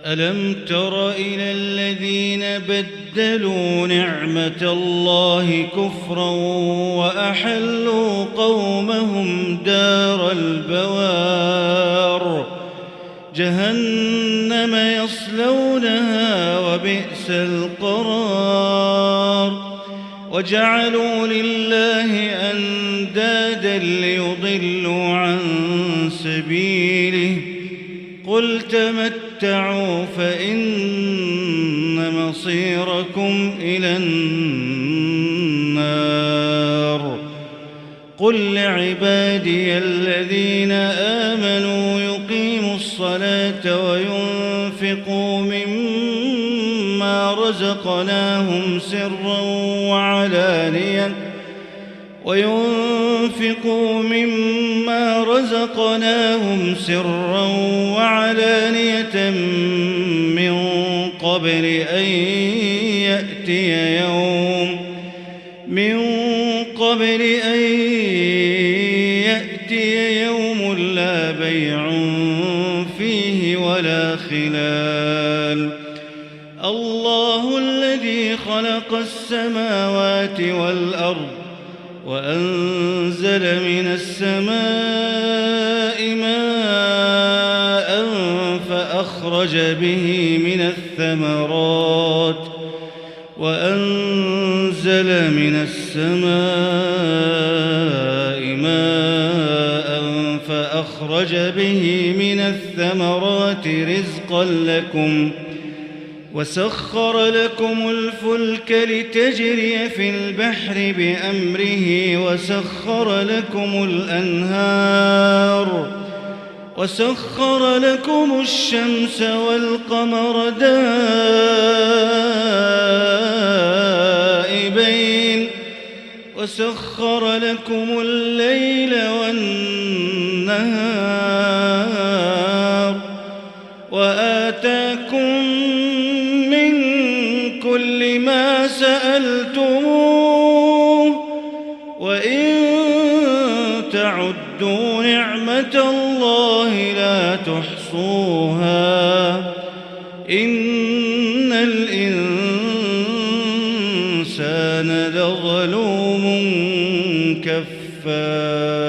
ألم تر إلى الذين بدلوا نعمة الله كفرا وأحلوا قومهم دار البوار جهنم يصلونها وبئس القرار وجعلوا لله أندادا ليضلوا عن سبيله قل تمتعوا فإن مصيركم إلى النار قل لعبادي الذين آمنوا يقيموا الصلاة وينفقوا مما رزقناهم سرا وعلانية من قبل أن يأتي يوم لا بيع فيه ولا خلال الله الذي خلق السماوات والأرض وأنزل من السماء ماء فأخرج به من الثمرات رزقا لكم وسخر لكم الفلك لتجري في البحر بأمره وسخر لكم الشمس والقمر دائبين وسخر لكم الليل والنهار وآتاكم من كل ما سألتموه وإن تعدوا نعمة الله لا تحصوها إن الإنسان لظلوم كفار.